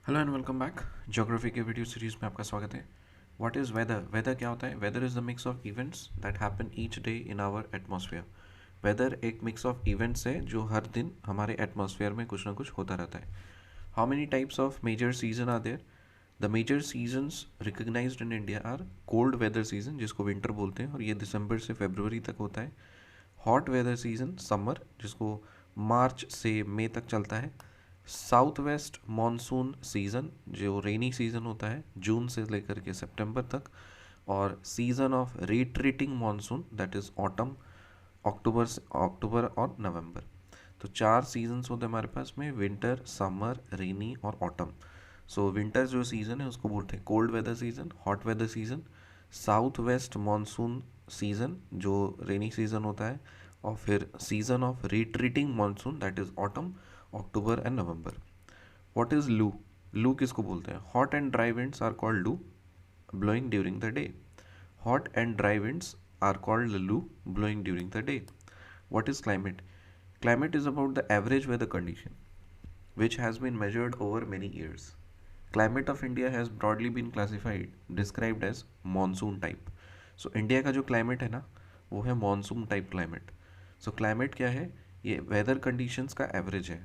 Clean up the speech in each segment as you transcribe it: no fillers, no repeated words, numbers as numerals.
Hello and welcome back. Geography के video series में आपका स्वागत है। What is weather? वेदर क्या होता है? Weather is the mix of events that happen each day in our atmosphere. Weather एक मिक्स ऑफ इवेंट्स है जो हर दिन हमारे एटमॉस्फेयर में कुछ ना कुछ होता रहता है। How many types of major season are there? The major seasons recognised in India are cold weather season, जिसको विंटर बोलते हैं, और ये दिसंबर से फरवरी तक होता है। हॉट वेदर सीजन समर, जिसको मार्च से मई तक चलता है। साउथ वेस्ट मॉनसून सीज़न जो रेनी सीज़न होता है जून से लेकर के सितंबर तक। और season of retreating monsoon that is autumn, अक्टूबर और नवंबर। तो चार सीजन्स होते हैं हमारे पास में, विंटर, समर, रेनी और ऑटम। सो विंटर जो सीज़न है उसको बोलते हैं cold weather season, hot weather season, south west monsoon season जो रेनी सीज़न होता है, और फिर season of retreating monsoon that is autumn, October and November. What is loo? लू किसको बोलते हैं? Hot and dry winds are called loo, blowing during the day. Hot and dry winds are called loo, blowing during the day. What is climate? Climate is about the average weather condition, which has been measured over many years. Climate of India has broadly been classified, described as monsoon type. So India का जो climate है ना, वो है monsoon type climate. So climate क्या है? ये weather conditions का एवरेज है,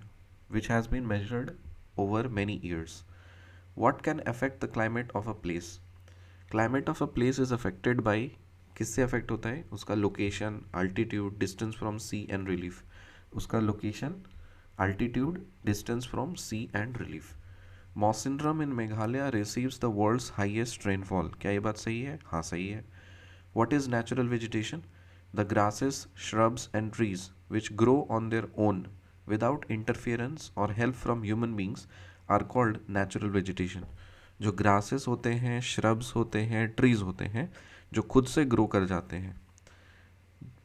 which has been measured over many years. What can affect the climate of a place? Climate of a place is affected by, किससे अफेक्ट होता है? उसका location, altitude, distance from sea and relief. उसका location, altitude, distance from sea and relief. Mawsynram in Meghalaya receives the world's highest rainfall. क्या ये बात सही है? हाँ, सही है. What is natural vegetation? The grasses, shrubs and trees which grow on their own without interference or help from human beings are called natural vegetation. जो grasses होते हैं, shrubs होते हैं, trees होते हैं, जो खुद से grow कर जाते हैं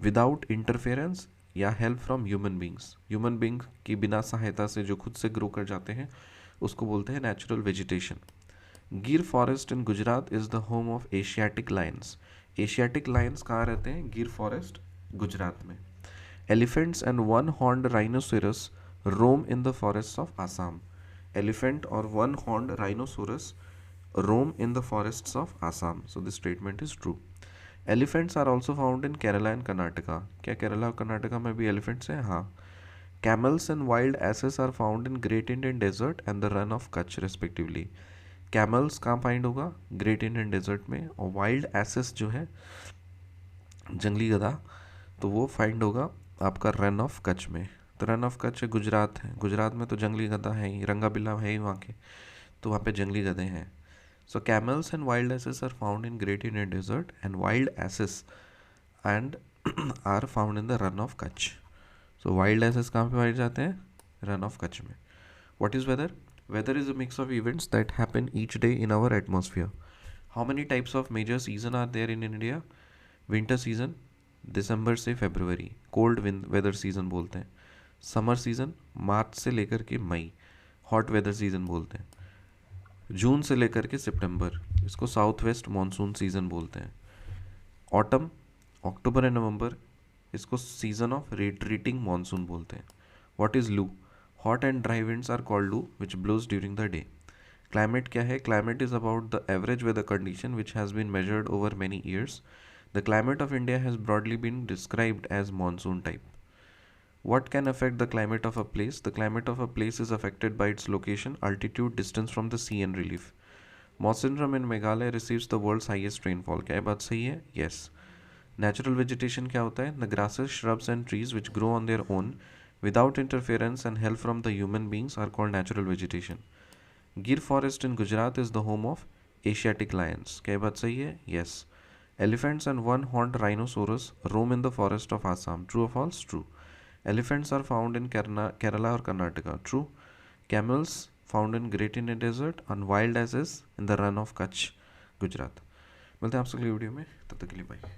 विदाउट इंटरफेरेंस या help from human beings, human being की बिना सहायता से जो खुद से ग्रो कर जाते हैं, उसको बोलते हैं natural vegetation. Gir forest in Gujarat is the home of Asiatic lions. Asiatic lions कहाँ रहते हैं? गिर फॉरेस्ट, गुजरात में. Elephants and one horned rhinoceros roam in the forest of Assam. Elephant और one horned rhinoceros roam in the forests of Assam. So this statement is true. Elephants are also found in Kerala and Karnataka. क्या केरला और कर्नाटका में भी elephants हैं? हाँ. Camels and wild asses are found in great Indian desert and the Rann of Kutch respectively. Camels कहाँ find होगा? Great Indian desert में. और वाइल्ड एसेस जो है, जंगली गधा, तो वो फाइंड होगा आपका रन ऑफ कच्छ में. तो रन ऑफ कच्छ गुजरात है. गुजरात में तो जंगली गधा है ही, रंगा बिल्ला है ही वहाँ के, तो वहाँ पे जंगली गधे हैं. So camels and wild asses are found in great Indian desert and wild asses and are found in the Rann of Kutch. So wild asses कहाँ पे पाए जाते हैं? रन ऑफ कच्छ में. What is weather? Weather is a mix of events that happen each day in our atmosphere. How many types of major season are there in India? Winter season दिसंबर से फरवरी, cold weather season बोलते हैं. Summer season मार्च से लेकर के मई, hot weather season बोलते हैं. जून से लेकर के सितंबर, इसको साउथ वेस्ट मॉनसून सीजन बोलते हैं. ऑटम, अक्टूबर एंड नवंबर, इसको सीजन ऑफ रिट्रीटिंग मॉनसून बोलते हैं. What is loo? Hot and dry winds are called loo which blows during the day. Climate क्या है? Climate is about the average weather condition which has been measured over many years. The climate of India has broadly been described as monsoon type. What can affect the climate of a place? The climate of a place is affected by its location, altitude, distance from the sea and relief. Mawsynram in Meghalaya receives the world's highest rainfall. क्या ये बात सही है? Yes. Natural vegetation क्या होता है? The grasses, shrubs and trees which grow on their own without interference and help from the human beings are called natural vegetation. Gir forest in Gujarat is the home of Asiatic lions. क्या ये बात सही है? Yes. Elephants and one-horned rhinoceros roam in the forest of Assam. True or false? True. Elephants are found in Kerala or Karnataka. True. Camels found in Great Indian Desert and wild asses in the run of Kutch, Gujarat. मिलते हैं आपसे अगली video में, तब तक के लिए bye.